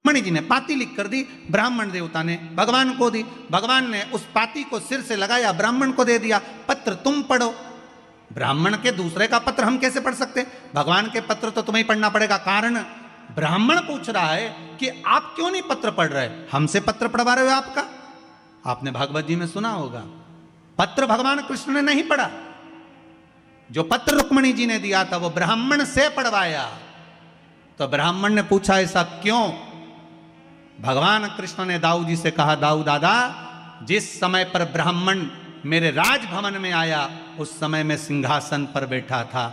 मणि जी ने पाती लिख कर दी, ब्राह्मण देवता ने भगवान को दी, भगवान ने उस पाती को सिर से लगाया, ब्राह्मण को दे दिया, पत्र तुम पढ़ो। ब्राह्मण के दूसरे का पत्र हम कैसे पढ़ सकते? भगवान के पत्र तो तुम्हें ही पढ़ना पड़ेगा। कारण ब्राह्मण पूछ रहा है कि आप क्यों नहीं पत्र पढ़ रहे, हमसे पत्र पढ़वा रहे हो आपका। आपने भागवत जी में सुना होगा, पत्र भगवान कृष्ण ने नहीं पढ़ा, जो पत्र रुक्मिणी जी ने दिया था वो ब्राह्मण से पढ़वाया। तो ब्राह्मण ने पूछा ऐसा क्यों? भगवान कृष्ण ने दाऊ जी से कहा, दाऊ दादा, जिस समय पर ब्राह्मण मेरे राजभवन में आया उस समय मैं सिंहासन पर बैठा था,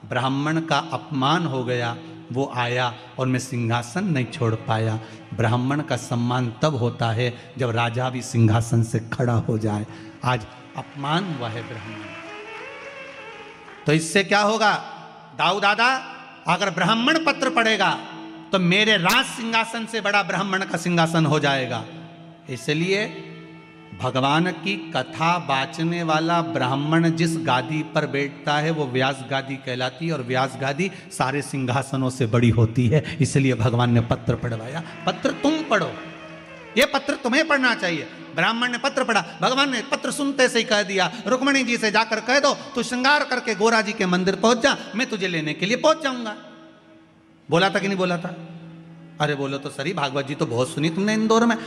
ब्राह्मण का अपमान हो गया, वो आया और मैं सिंहासन नहीं छोड़ पाया। ब्राह्मण का सम्मान तब होता है जब राजा भी सिंहासन से खड़ा हो जाए। आज अपमान हुआ है ब्राह्मण। तो इससे क्या होगा दाऊ दादा, अगर ब्राह्मण पत्र पढ़ेगा तो मेरे राज सिंहासन से बड़ा ब्राह्मण का सिंहासन हो जाएगा। इसलिए भगवान की कथा बाचने वाला ब्राह्मण जिस गादी पर बैठता है वो व्यास गादी कहलाती है, और व्यास गादी सारे सिंहासनों से बड़ी होती है। इसलिए भगवान ने पत्र पढ़वाया। पत्र तुम पढ़ो, ये पत्र तुम्हें पढ़ना चाहिए। ब्राह्मण ने पत्र पढ़ा, भगवान ने पत्र सुनते से ही कह दिया, रुक्मिणी जी से जाकर कह दो तू श्रृंगार करके गोरा जी के मंदिर पहुंच जा, मैं तुझे लेने के लिए पहुंच जाऊंगा। बोला था कि नहीं बोला था? अरे बोलो तो सही, भागवत जी तो बहुत सुनी तुमने इंदौर में।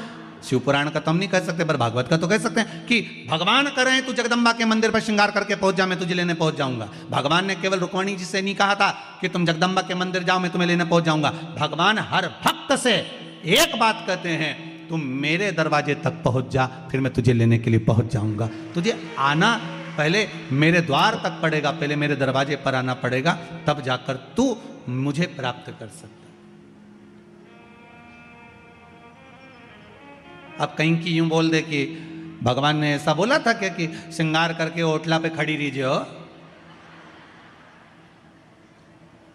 शिव पुराण का तो हम नहीं कह सकते, पर भागवत का तो कह सकते हैं कि भगवान करें तू जगदम्बा के मंदिर पर श्रृंगार करके पहुंच जा, मैं तुझे लेने पहुंच जाऊंगा। भगवान ने केवल रुक्मिणी जी से नहीं कहा था कि तुम जगदम्बा के मंदिर जाओ मैं तुम्हें लेने पहुंच जाऊंगा। भगवान हर भक्त से एक बात कहते हैं, तुम मेरे दरवाजे तक पहुंच जा, फिर मैं तुझे लेने के लिए पहुंच जाऊंगा। तुझे आना पहले मेरे द्वार तक पड़ेगा, पहले मेरे दरवाजे पर आना पड़ेगा, तब जाकर तू मुझे प्राप्त कर सकता। अब कहीं की यूं बोल दे कि भगवान ने ऐसा बोला था क्या कि श्रृंगार करके ओटला पे खड़ी रहीजे हो,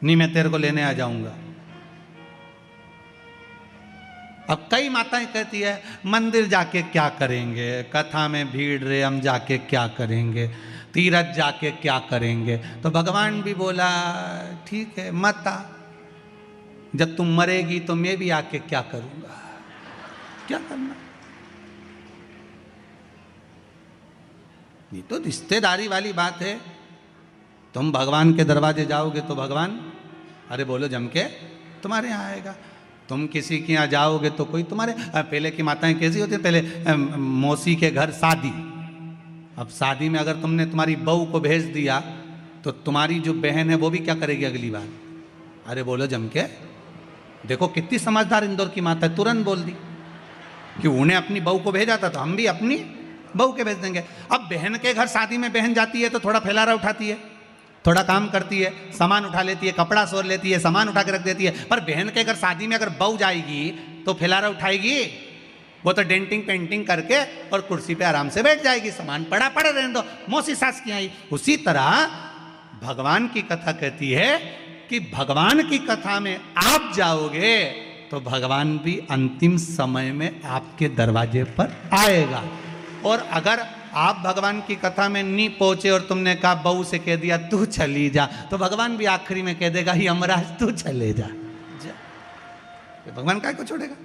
नहीं मैं तेरे को लेने आ जाऊंगा। अब कई माताएं कहती है मंदिर जाके क्या करेंगे, कथा में भीड़ रे हम जाके क्या करेंगे, तीरथ जाके क्या करेंगे। तो भगवान भी बोला ठीक है मत आ, जब तुम मरेगी तो मैं भी आके क्या करूंगा, क्या करना। ये तो रिश्तेदारी वाली बात है। तुम भगवान के दरवाजे जाओगे तो भगवान अरे बोलो जम के तुम्हारे यहाँ आएगा। तुम किसी के यहाँ जाओगे तो कोई तुम्हारे, पहले की माताएं कैसी होती है, पहले मौसी के घर शादी, अब शादी में अगर तुमने तुम्हारी बहू को भेज दिया तो तुम्हारी जो बहन है वो भी क्या करेगी अगली बार, अरे बोलो जम के। देखो कितनी समझदार इंदौर की माता है, तुरंत बोल दी कि उन्हें अपनी बहू को भेजा था तो हम भी अपनी बहू के भेज देंगे। अब बहन के घर शादी में बहन जाती है तो थोड़ा फैलारा उठाती है, थोड़ा काम करती है, सामान उठा लेती है, कपड़ा सोर लेती है, सामान उठा के रख देती है। पर बहन के घर शादी में अगर बहू जाएगी तो फैलारा उठाएगी? वो तो डेंटिंग पेंटिंग करके और कुर्सी पे आराम से बैठ जाएगी, सामान पड़ा पड़े रहने दो, मौसी सास की आई। उसी तरह भगवान की कथा कहती है कि भगवान की कथा में आप जाओगे तो भगवान भी अंतिम समय में आपके दरवाजे पर आएगा। और अगर आप भगवान की कथा में नहीं पहुंचे और तुमने कहा बहू से कह दिया तू चली जा, तो भगवान भी आखिरी में कह देगा यमराज तू चले जा, जा। भगवान काय को छोड़ेगा।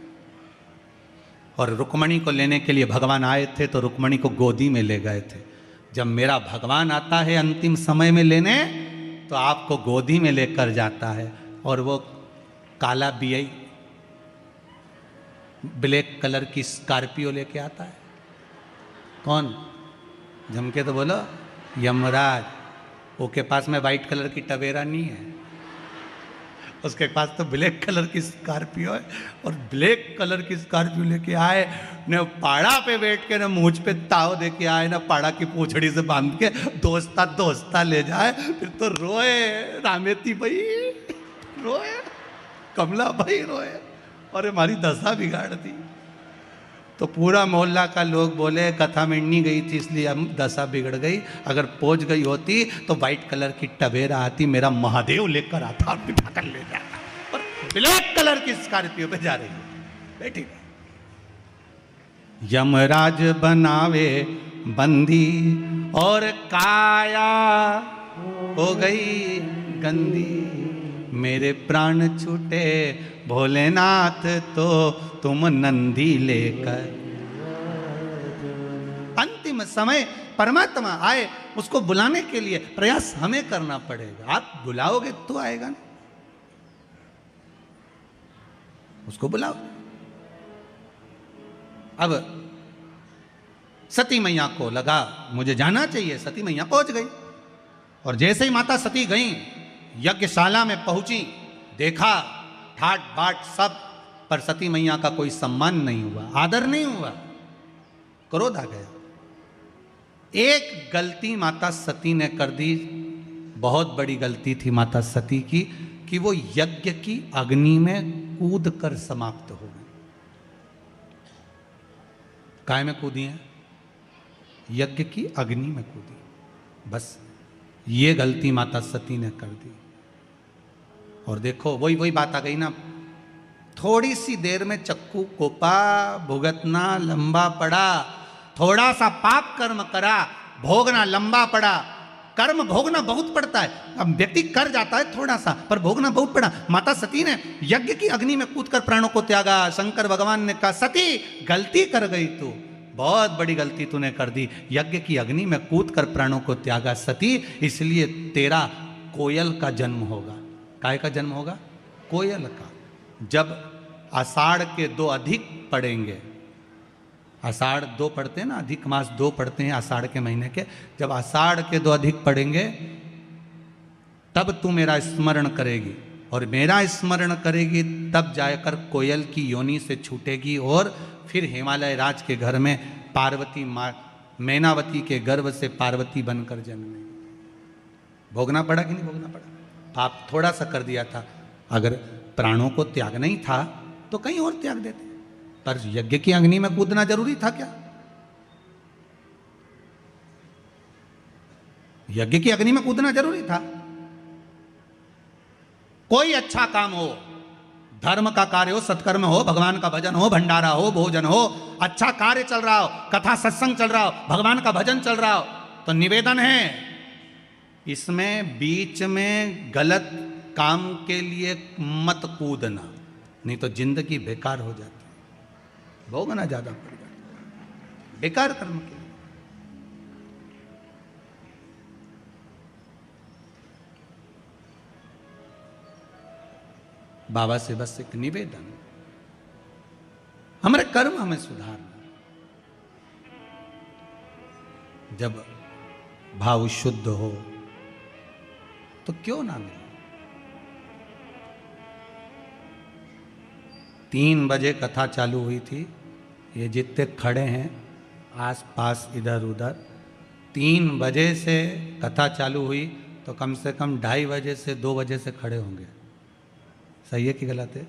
और रुक्मिणी को लेने के लिए भगवान आए थे तो रुक्मिणी को गोदी में ले गए थे। जब मेरा भगवान आता है अंतिम समय में लेने तो आपको गोदी में लेकर जाता है, और वो काला BI ब्लैक कलर की स्कॉर्पियो लेके आता है। कौन? झमके तो बोलो, यमराज। वो के पास में वाइट कलर की टवेरा नहीं है, उसके पास तो ब्लैक कलर की स्कॉर्पियो है। और ब्लैक कलर की स्कॉर्पियो लेके आए, न पाड़ा पे बैठ के, न मूंछ पे ताव दे के आए, न पाड़ा की पूछड़ी से बांध के दोस्ता दोस्ता ले जाए। फिर तो रोए रामेती भाई, रोए कमला भाई, रोए और हमारी दशा बिगाड़ दी। तो पूरा मोहल्ला का लोग बोले कथा में नहीं गई थी इसलिए हम दशा बिगड़ गई, अगर पहुंच गई होती तो वाइट कलर की टवेरा आती, मेरा महादेव लेकर आता और बिठा कर ले जाता, और ब्लैक कलर की स्कॉर्पियो पे जा रही है बैठी। यमराज बनावे बंदी और काया हो गई गंदी, मेरे प्राण छूटे भोलेनाथ तो तुम नंदी लेकर। अंतिम समय परमात्मा आए, उसको बुलाने के लिए प्रयास हमें करना पड़ेगा। आप बुलाओगे तो आएगा ना, उसको बुलाओ। अब सती मैया को लगा मुझे जाना चाहिए, सती मैया पहुंच गई। और जैसे ही माता सती गई, यज्ञशाला में पहुंची, देखा ठाट बाट सब, पर सती मैया का कोई सम्मान नहीं हुआ, आदर नहीं हुआ, क्रोध आ गया। एक गलती माता सती ने कर दी, बहुत बड़ी गलती थी माता सती की, कि वो यज्ञ की अग्नि में कूद कर समाप्त हो गई। काय में कूदी है? यज्ञ की अग्नि में कूदी। बस ये गलती माता सती ने कर दी। और देखो वही बात आ गई ना, थोड़ी सी देर में चक्कू कोपा, भुगतना लंबा पड़ा, थोड़ा सा पाप कर्म करा, भोगना लंबा पड़ा। कर्म भोगना बहुत पड़ता है, अब व्यक्ति कर जाता है थोड़ा सा, पर भोगना बहुत पड़ा। माता सती ने यज्ञ की अग्नि में कूदकर प्राणों को त्यागा। शंकर भगवान ने कहा सती गलती कर गई तू, बहुत बड़ी गलती तूने कर दी, यज्ञ की अग्नि में कूदकर प्राणों को त्यागा सती, इसलिए तेरा कोयल का जन्म होगा। काय का जन्म होगा? कोयल का। जब आषाढ़ के 2 अधिक पड़ेंगे, आषाढ़ 2 पढ़ते हैं ना, अधिक मास 2 पढ़ते हैं आषाढ़ के महीने के, जब आषाढ़ के 2 अधिक पड़ेंगे तब तू मेरा स्मरण करेगी, और मेरा स्मरण करेगी तब जाकर कोयल की योनि से छूटेगी, और फिर हिमालय राज के घर में पार्वती माँ मैनावती के गर्भ से पार्वती बनकर जन्मेगी। भोगना पड़ा कि नहीं भोगना पड़ा? पाप थोड़ा सा कर दिया था, अगर प्राणों को त्यागना ही था तो कहीं और त्याग देते, पर यज्ञ की अग्नि में कूदना जरूरी था क्या? यज्ञ की अग्नि में कूदना जरूरी था? कोई अच्छा काम हो, धर्म का कार्य हो, सत्कर्म हो, भगवान का भजन हो, भंडारा हो, भोजन हो, अच्छा कार्य चल रहा हो, कथा सत्संग चल रहा हो, भगवान का भजन चल रहा हो, तो निवेदन है इसमें बीच में गलत काम के लिए मत कूदना, नहीं तो जिंदगी बेकार हो जाती है, भोगना ज्यादा पड़ जाता है बेकार कर्म के लिए। बाबा से बस एक निवेदन, हमारे कर्म हमें सुधारना। जब भाव शुद्ध हो तो क्यों ना मिले। 3 बजे कथा चालू हुई थी, ये जितने खड़े हैं आस पास इधर उधर, 3 बजे से कथा चालू हुई तो कम से कम 2:30 बजे से 2 बजे से खड़े होंगे। सही है कि गलत है?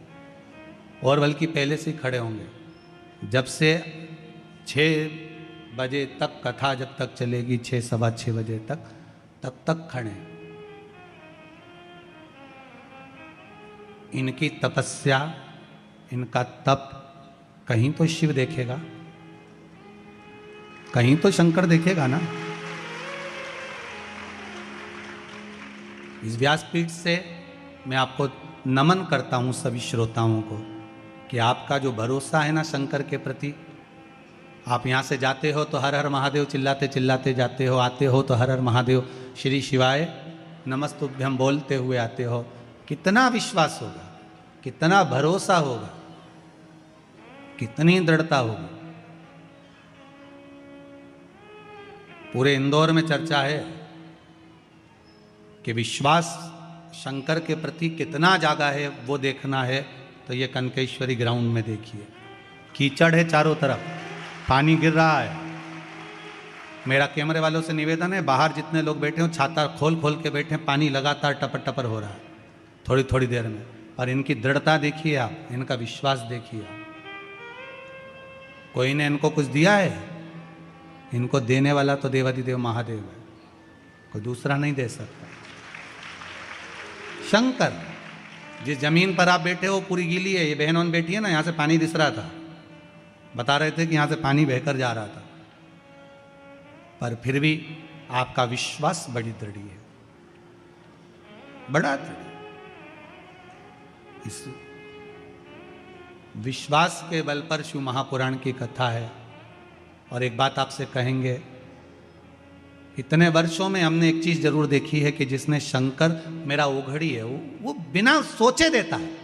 और बल्कि पहले से ही खड़े होंगे। जब से 6 बजे तक कथा जब तक चलेगी, 6 सवा 6 बजे तक, तब तक खड़े। इनकी तपस्या, इनका तप कहीं तो शिव देखेगा, कहीं तो शंकर देखेगा ना। इस व्यासपीठ से मैं आपको नमन करता हूं सभी श्रोताओं को कि आपका जो भरोसा है ना शंकर के प्रति, आप यहाँ से जाते हो तो हर हर महादेव चिल्लाते चिल्लाते जाते हो, आते हो तो हर हर महादेव श्री शिवाय नमस्तुभ्यम बोलते हुए आते हो। कितना विश्वास होगा, कितना भरोसा होगा, कितनी दृढ़ता होगी। पूरे इंदौर में चर्चा है कि विश्वास शंकर के प्रति कितना जागा है, वो देखना है तो ये कनकेश्वरी ग्राउंड में देखिए। कीचड़ है चारों तरफ, पानी गिर रहा है। मेरा कैमरे वालों से निवेदन है, बाहर जितने लोग बैठे हो छाता खोल खोल के बैठे, पानी लगातार टपर टपर हो रहा है थोड़ी थोड़ी देर में। और इनकी दृढ़ता देखिए आप, इनका विश्वास देखिए आप। कोई ने इनको कुछ दिया है? इनको देने वाला तो देवाधिदेव महादेव है, कोई दूसरा नहीं दे सकता। शंकर, जिस जमीन पर आप बैठे हो पूरी गीली है, ये बहनों बैठी है ना, यहां से पानी दिस रहा था, बता रहे थे कि यहां से पानी बहकर जा रहा था, पर फिर भी आपका विश्वास बड़ी दृढ़ है, बड़ा दृढ़। इस विश्वास के बल पर शिव महापुराण की कथा है। और एक बात आपसे कहेंगे, इतने वर्षों में हमने एक चीज जरूर देखी है कि जिसने शंकर मेरा ओघड़ी है वो बिना सोचे देता है।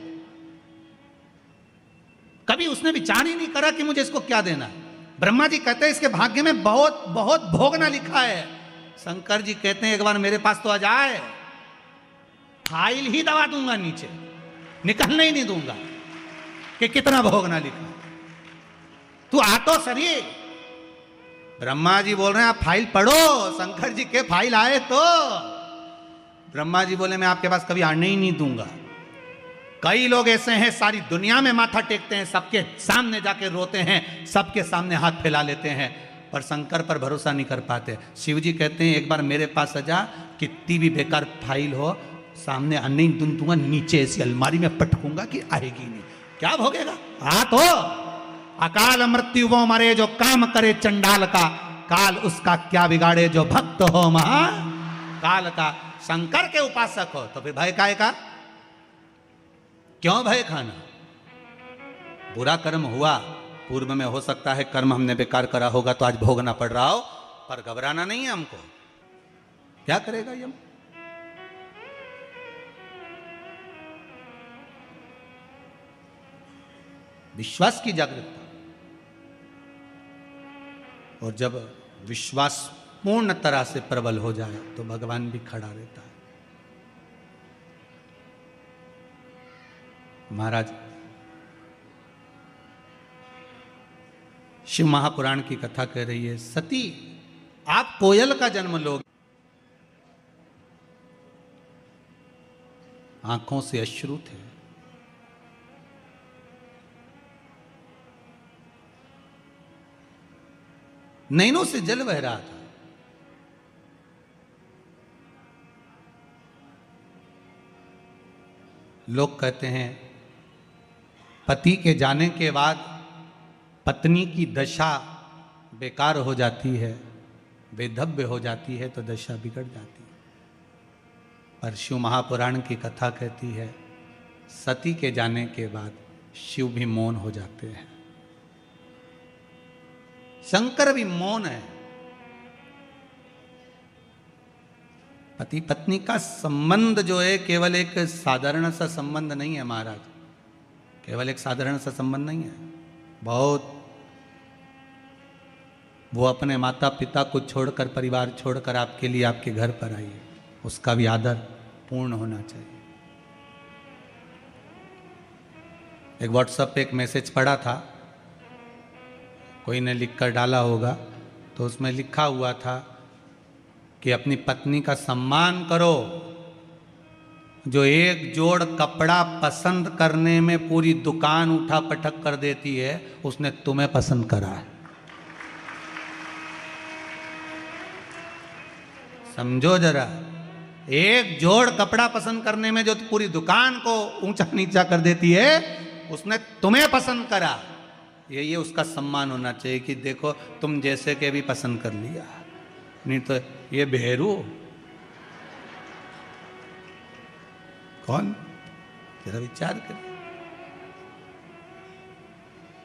कभी उसने विचार ही नहीं करा कि मुझे इसको क्या देना है। ब्रह्मा जी कहते हैं इसके भाग्य में बहुत बहुत भोगना लिखा है। शंकर जी कहते हैं एक बार मेरे पास तो आ जाए, फाइल ही दबा दूंगा नीचे, निकलने ही नहीं दूंगा कि कितना भोगना लिखा है। तू आ तो सही। ब्रह्मा जी बोल रहे हैं आप फाइल पढ़ो। शंकर जी के फाइल आए तो ब्रह्मा जी बोले मैं आपके पास कभी आने ही नहीं दूंगा। कई लोग ऐसे हैं सारी दुनिया में माथा टेकते हैं, सबके सामने जाके रोते हैं, सबके सामने हाथ फैला लेते हैं, पर शंकर पर भरोसा नहीं कर पाते। शिव जी कहते हैं एक बार मेरे पास आ जा, कितनी भी बेकार फाइल हो सामने आने ही दूंगा, नीचे ऐसी अलमारी में पटकूंगा कि आएगी नहीं। क्या भोगेगा? आ तो अकाल मृत्यु वो मरे जो काम करे चंडाल का, काल उसका क्या बिगाड़े जो भक्त हो महा काल का। शंकर के उपासक हो तो फिर भय काय का? क्यों भय खाना? बुरा कर्म हुआ पूर्व में, हो सकता है कर्म हमने बेकार करा होगा तो आज भोगना पड़ रहा हो, पर घबराना नहीं है हमको। क्या करेगा यम? विश्वास की जागरूकता, और जब विश्वास पूर्ण तरह से प्रबल हो जाए तो भगवान भी खड़ा रहता है। महाराज शिव महापुराण की कथा कह रही है, सती आप कोयल का जन्म लोगे। आंखों से अश्रु थे, नैनों से जल बह रहा था। लोग कहते हैं पति के जाने के बाद पत्नी की दशा बेकार हो जाती है, बेधव्य हो जाती है, तो दशा बिगड़ जाती है। पर शिव महापुराण की कथा कहती है सती के जाने के बाद शिव भी मौन हो जाते हैं, शंकर भी मौन है। पति पत्नी का संबंध जो है केवल एक साधारण सा संबंध नहीं है महाराज, केवल एक साधारण सा संबंध नहीं है। बहुत वो अपने माता पिता को छोड़कर, परिवार छोड़कर आपके लिए आपके घर पर आई है, उसका भी आदर पूर्ण होना चाहिए। एक व्हाट्सएप पे एक मैसेज पड़ा था, कोई ने लिखकर डाला होगा, तो उसमें लिखा हुआ था कि अपनी पत्नी का सम्मान करो, जो एक जोड़ कपड़ा पसंद करने में पूरी दुकान उठा पटक कर देती है, उसने तुम्हें पसंद करा है। समझो जरा, एक जोड़ कपड़ा पसंद करने में जो पूरी दुकान को ऊंचा नीचा कर देती है, उसने तुम्हें पसंद करा। ये उसका सम्मान होना चाहिए कि देखो तुम जैसे के भी पसंद कर लिया, नहीं तो ये भेरू कौन? जरा विचार कर।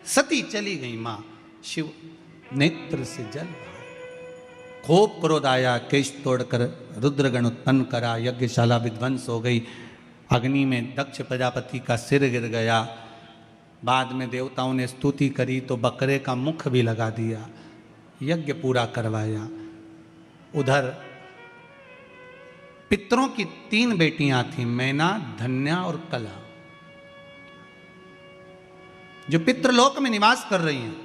सती चली गई मां, शिव नेत्र से जल बहा, खूब क्रोध आया, केश तोड़कर रुद्रगण उत्पन्न करा, यज्ञशाला विध्वंस हो गई, अग्नि में दक्ष प्रजापति का सिर गिर गया। बाद में देवताओं ने स्तुति करी तो बकरे का मुख भी लगा दिया, यज्ञ पूरा करवाया। उधर पितरों की 3 बेटियां थीं, मैना, धन्या और कला, जो पितृलोक में निवास कर रही हैं।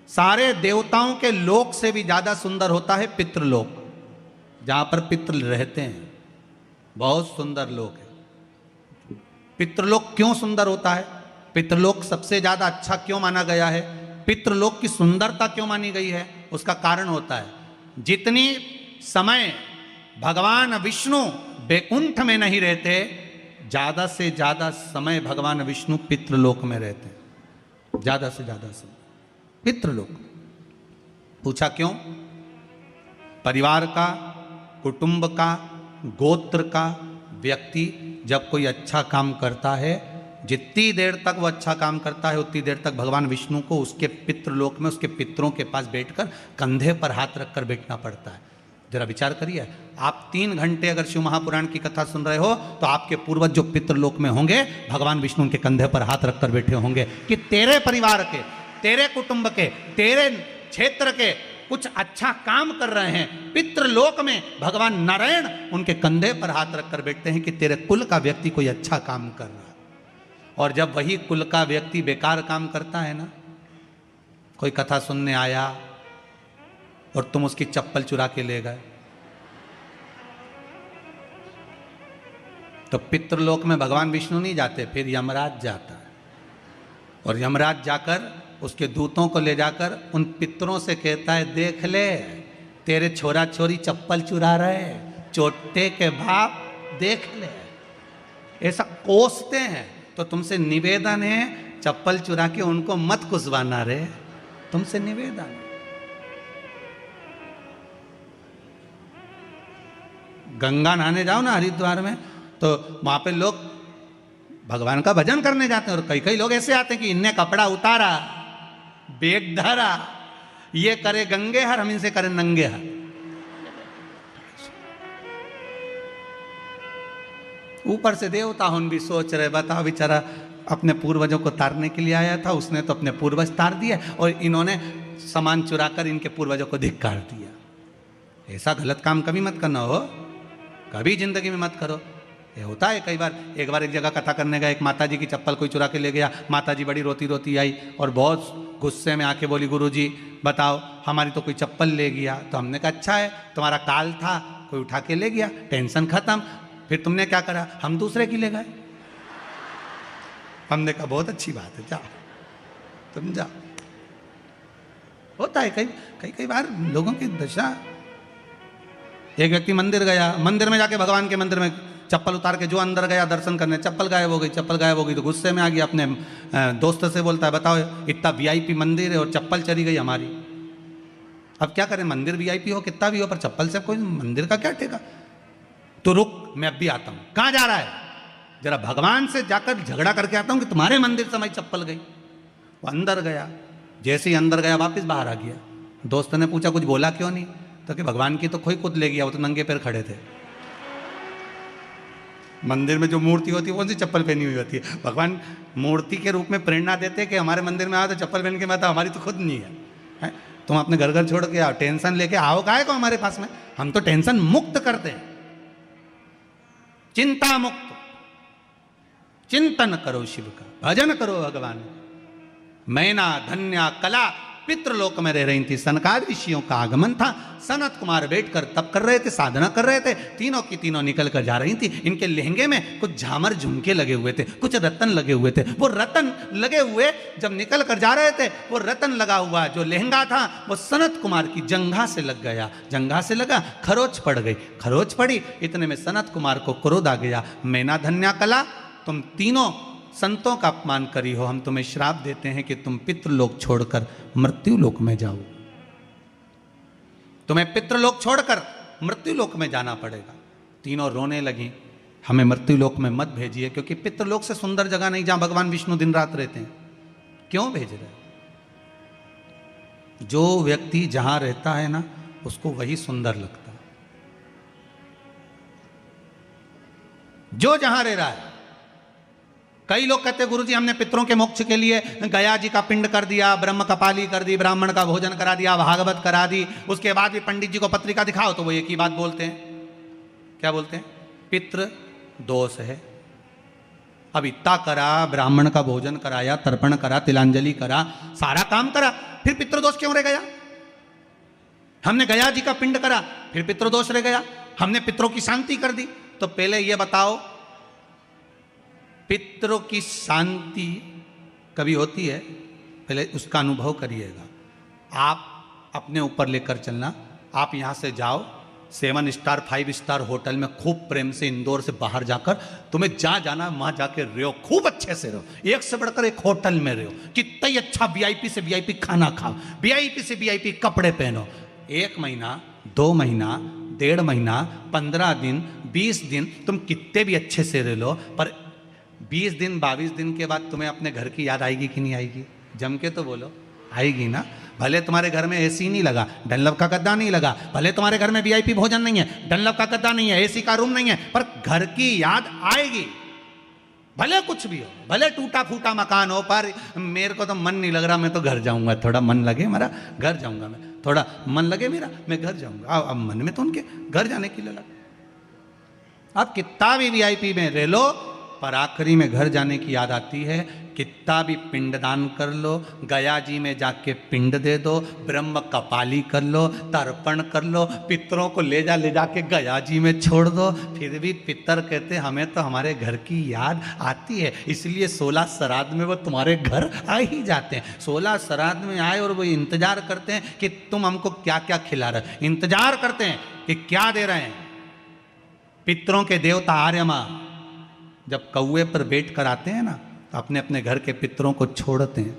सारे देवताओं के लोक से भी ज्यादा सुंदर होता है पितृलोक, जहां पर पितृ रहते हैं। बहुत सुंदर लोक है। पितृलोक क्यों सुंदर होता है? पितृलोक सबसे ज्यादा अच्छा क्यों माना गया है? पितृलोक की सुंदरता क्यों मानी गई है? उसका कारण होता है, जितनी समय भगवान विष्णु बैकुंठ में नहीं रहते, ज्यादा से ज्यादा समय भगवान विष्णु पितृलोक में रहते हैं। ज्यादा से ज्यादा समय पितृलोक। पूछा क्यों? परिवार का, कुटुंब का, गोत्र का व्यक्ति जब कोई अच्छा काम करता है, जितनी देर तक वो अच्छा काम करता है उतनी देर तक भगवान विष्णु को उसके पितृलोक में उसके पितरों के पास बैठकर कंधे पर हाथ रखकर बैठना पड़ता है। जरा विचार करिए, आप 3 घंटे अगर शिव महापुराण की कथा सुन रहे हो तो आपके पूर्वज जो पितृलोक में होंगे भगवान विष्णु के कंधे पर हाथ रखकर बैठे होंगे कि तेरे परिवार के, तेरे कुटुंब के, तेरे क्षेत्र के कुछ अच्छा काम कर रहे हैं। पितृलोक में भगवान नारायण उनके कंधे पर हाथ रखकर बैठते हैं कि तेरे कुल का व्यक्ति कोई अच्छा काम कर रहा है। और जब वही कुल का व्यक्ति बेकार काम करता है ना, कोई कथा सुनने आया और तुम उसकी चप्पल चुरा के ले गए, तो पितृलोक में भगवान विष्णु नहीं जाते, फिर यमराज जाता है। और यमराज जाकर उसके दूतों को ले जाकर उन पितरों से कहता है, देख ले तेरे छोरा छोरी चप्पल चुरा रहे, चोटे के बाप देख ले। ऐसा कोसते हैं। तो तुमसे निवेदन है, चप्पल चुरा के उनको मत कुसवाना रे, तुमसे निवेदन। गंगा नहाने जाओ ना हरिद्वार में, तो वहां पे लोग भगवान का भजन करने जाते हैं और कई कई लोग ऐसे आते हैं कि इनने कपड़ा उतारा, बेग धरा, ये करे गंगे हर, हम इनसे करें नंगे हर। ऊपर से देवता उन भी सोच रहे, बताओ बेचारा अपने पूर्वजों को तारने के लिए आया था, उसने तो अपने पूर्वज तार दिए और इन्होंने सामान चुराकर इनके पूर्वजों को धिक्कार दिया। ऐसा गलत काम कभी मत करना हो, कभी जिंदगी में मत करो। ये होता है कई बार। एक बार एक जगह कथा करने गया, एक माता जी की चप्पल कोई चुरा के ले गया। माता जी बड़ी रोती रोती आई और बहुत गुस्से में आके बोली, गुरुजी बताओ हमारी तो कोई चप्पल ले गया। तो हमने कहा अच्छा है, तुम्हारा काल था, कोई उठा के ले गया, टेंशन खत्म। फिर तुमने क्या करा, हम दूसरे की ले गए। हमने कहा बहुत अच्छी बात है, जाओ तुम जाओ। होता है कई बार लोगों की दशा। एक व्यक्ति मंदिर गया, मंदिर में जाके भगवान के मंदिर में चप्पल उतार के जो अंदर गया दर्शन करने, चप्पल गायब हो गई। चप्पल गायब हो गई तो गुस्से में आ गया, अपने दोस्त से बोलता है, बताओ इतना वीआईपी मंदिर है और चप्पल चली गई हमारी, अब क्या करें। मंदिर वीआईपी हो कितना भी हो, पर चप्पल से कोई मंदिर का क्या ठेका। तो रुक, मैं अब भी आता हूं। कहां जा रहा है, जरा भगवान से जाकर झगड़ा करके आता हूं कि तुम्हारे मंदिर से हमारी चप्पल गई। वो अंदर गया, जैसे ही अंदर गया वापस बाहर आ गया। दोस्त ने पूछा कुछ बोला क्यों नहीं, तो कि भगवान की तो कोई खुद ले गया, वो तो नंगे पैर खड़े थे। मंदिर में जो मूर्ति होती है कौन सी चप्पल पहनी हुई होती है। भगवान मूर्ति के रूप में प्रेरणा देते हैं कि हमारे मंदिर में आओ तो चप्पल पहन के मैं, हमारी तो खुद नहीं है। तुम अपने घर घर छोड़ के आओ, टेंशन लेके आओ काहे को हमारे पास में। हम तो टेंशन मुक्त करते हैं, चिंता मुक्त। चिंतन करो शिव का, भजन करो भगवान। मैना धन्या कला पितृलोक में रह रही थी। सनकादि ऋषियों का आगमन था। सनत कुमार बैठकर तप कर रहे थे, साधना कर रहे थे। तीनों की तीनों निकल कर जा रही थी। इनके लहंगे में कुछ झामर झुमके लगे हुए थे, कुछ रतन लगे हुए थे। वो रतन लगे हुए जब निकल कर जा रहे थे, वो रतन लगा हुआ जो लहंगा था वो सनत कुमार की जंघा से लग गया। जंघा से लगा, खरोच पड़ गई। खरोच पड़ी, इतने में सनत कुमार को क्रोध आ गया। मैना धन्या कला, तुम तीनों संतों का अपमान करी हो, हम तुम्हें श्राप देते हैं कि तुम पितृलोक छोड़कर मृत्युलोक में जाओ। तुम्हें पितृलोक छोड़कर मृत्युलोक में जाना पड़ेगा। तीनों रोने लगी, हमें मृत्युलोक में मत भेजिए, क्योंकि पितृलोक से सुंदर जगह नहीं जहां भगवान विष्णु दिन रात रहते हैं। क्यों भेज रहे? जो व्यक्ति जहां रहता है ना, उसको वही सुंदर लगता है। जो जहां रह रहा है। कई लोग कहते हैं गुरुजी हमने पितरों के मोक्ष के लिए गया जी का पिंड कर दिया, ब्रह्म कपाली कर दी, ब्राह्मण का भोजन करा दिया, भागवत करा दी, उसके बाद भी पंडित जी को पत्रिका दिखाओ तो वो एक ही बात बोलते हैं। क्या बोलते हैं? पितृ दोष है। अब इतना करा, ब्राह्मण का भोजन कराया, तर्पण करा, तिलांजलि करा, सारा काम करा, फिर पितृदोष क्यों रह गया? हमने गया जी का पिंड करा, फिर पितृदोष रह गया। हमने पितरों की शांति कर दी। तो पहले यह बताओ, पितरों की शांति कभी होती है? पहले उसका अनुभव करिएगा। आप अपने ऊपर लेकर चलना। आप यहाँ से जाओ 7 स्टार 5 स्टार होटल में खूब प्रेम से इंदौर से बाहर जाकर, तुम्हें जहाँ जाना वहाँ जाके रहो, खूब अच्छे से रहो, एक से बढ़कर एक होटल में रहो, कितना ही अच्छा वीआईपी से वीआईपी खाना खाओ, वीआईपी से वीआईपी कपड़े पहनो। 1 महीना, 2 महीना, 1.5 महीना, 15 दिन, 20 दिन तुम कितने भी अच्छे से रह लो, पर 20 दिन 22 दिन के बाद तुम्हें अपने घर की याद आएगी कि नहीं आएगी? जम के तो बोलो, आएगी ना। भले तुम्हारे घर में एसी नहीं लगा, डनलप का गद्दा नहीं लगा, भले तुम्हारे घर में वीआईपी भोजन नहीं है, डनलप का गद्दा नहीं है, एसी का रूम नहीं है, पर घर की याद आएगी। भले कुछ भी हो, भले टूटा फूटा मकान हो, पर मेरे को तो मन नहीं लग रहा, मैं तो घर जाऊंगा। थोड़ा मन लगे मेरा, घर जाऊंगा मैं। थोड़ा मन लगे मेरा, मैं घर जाऊंगा। अब मन में तो उनके घर जाने के लिए लगा। आप कितना भी वीआईपी में रह लो, पर आखिरी में घर जाने की याद आती है। कितना भी पिंडदान कर लो, गया जी में जाके पिंड दे दो, ब्रह्म कपाली कर लो, तर्पण कर लो, पितरों को ले जाके गया जी में छोड़ दो, फिर भी पितर कहते हमें तो हमारे घर की याद आती है। इसलिए 16 श्राद्ध में वो तुम्हारे घर आ ही जाते हैं। 16 श्राद्ध में आए और वो इंतजार करते हैं कि तुम हमको क्या क्या खिला रहे, इंतजार करते हैं कि क्या दे रहे हैं। पितरों के देवता आर्यमा जब कौए पर बैठ कर आते हैं ना, तो अपने अपने घर के पितरों को छोड़ते हैं।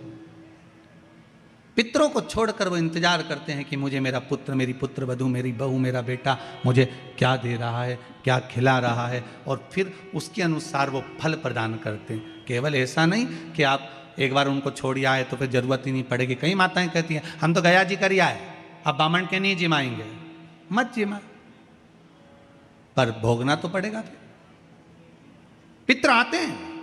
पितरों को छोड़कर वो इंतजार करते हैं कि मुझे मेरा पुत्र, मेरी पुत्र वधू, मेरी बहू, मेरा बेटा मुझे क्या दे रहा है, क्या खिला रहा है, और फिर उसके अनुसार वो फल प्रदान करते हैं। केवल ऐसा नहीं कि आप एक बार उनको छोड़ आए तो फिर जरूरत ही नहीं पड़ेगी। कई माताएं कहती हैं हम तो गया जी कर आए, अब बामण के नहीं जिमाएंगे। मत जिमा, पर भोगना तो पड़ेगा। फिर पितर आते हैं।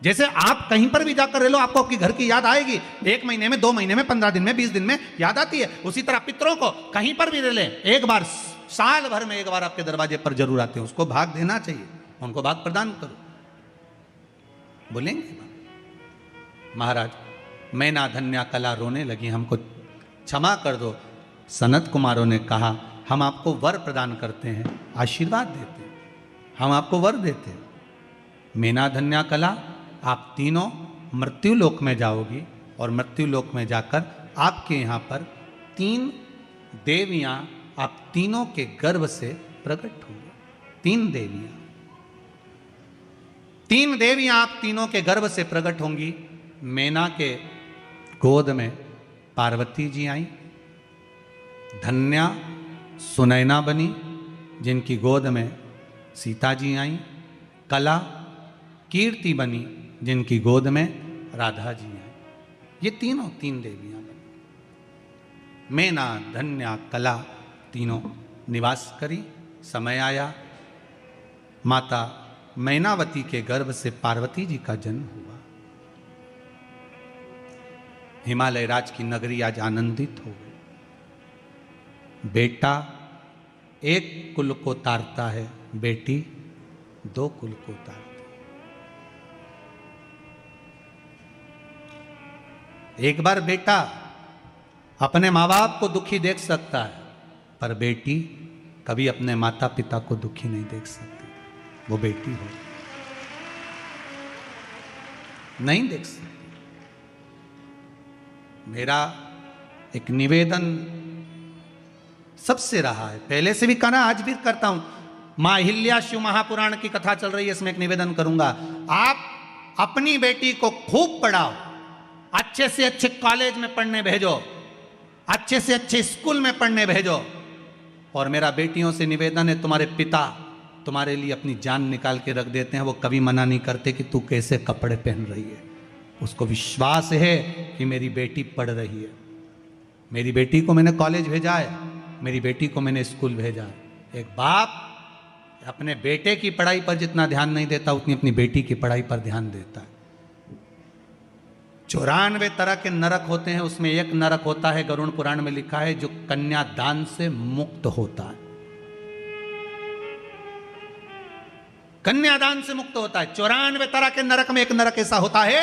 जैसे आप कहीं पर भी जाकर रह लो, आपको आपकी घर की याद आएगी। 1 महीने में, 2 महीने में, 15 दिन में, 20 दिन में याद आती है। उसी तरह पितरों को कहीं पर भी रह ले, एक बार साल भर में एक बार आपके दरवाजे पर जरूर आते हैं। उसको भाग देना चाहिए, उनको भाग प्रदान करो। बोलेंगे महाराज मैना धन्या कला रोने लगी, हमको क्षमा कर दो। सनत कुमारों ने कहा हम आपको वर प्रदान करते हैं, आशीर्वाद देते हैं, हम आपको वर देते हैं। मैना धन्या कला, आप तीनों मृत्यु लोक में जाओगी और मृत्यु लोक में जाकर आपके यहाँ पर 3 देवियाँ आप तीनों के गर्भ से प्रकट होंगी। 3 देवियाँ, 3 देवियाँ आप तीनों के गर्भ से प्रकट होंगी। मैना के गोद में पार्वती जी आई, धन्या सुनैना बनी जिनकी गोद में सीता जी आई, कला कीर्ति बनी जिनकी गोद में राधा जी आई। ये तीनों 3 देवियां बनी। मैना धन्या कला तीनों निवास करी। समय आया, माता मैनावती के गर्भ से पार्वती जी का जन्म हुआ। हिमालय राज की नगरी आज आनंदित हो गई। बेटा 1 कुल को तारता है, बेटी 2 कुल को तारती। एक बार बेटा अपने माँ बाप को दुखी देख सकता है, पर बेटी कभी अपने माता पिता को दुखी नहीं देख सकती। वो बेटी हो, नहीं देख सकती। मेरा एक निवेदन सबसे रहा है, पहले से भी करना, आज भी करता हूं। मां अहिल्या शिव महापुराण की कथा चल रही है, इसमें एक निवेदन करूंगा। आप अपनी बेटी को खूब पढ़ाओ, अच्छे से अच्छे कॉलेज में पढ़ने भेजो, अच्छे से अच्छे स्कूल में पढ़ने भेजो। और मेरा बेटियों से निवेदन है, तुम्हारे पिता तुम्हारे लिए अपनी जान निकाल के रख देते हैं, वो कभी मना नहीं करते कि तू कैसे कपड़े पहन रही है। उसको विश्वास है कि मेरी बेटी पढ़ रही है, मेरी बेटी को मैंने कॉलेज भेजा है, मेरी बेटी को मैंने स्कूल भेजा है। एक बाप अपने बेटे की पढ़ाई पर जितना ध्यान नहीं देता, उतनी अपनी बेटी की पढ़ाई पर ध्यान देता है। 94 तरह के नरक होते हैं, उसमें एक नरक होता है, गरुड़ पुराण में लिखा है, जो कन्यादान से मुक्त होता है। कन्यादान से मुक्त होता है। 94 तरह के नरक में एक नरक ऐसा होता है,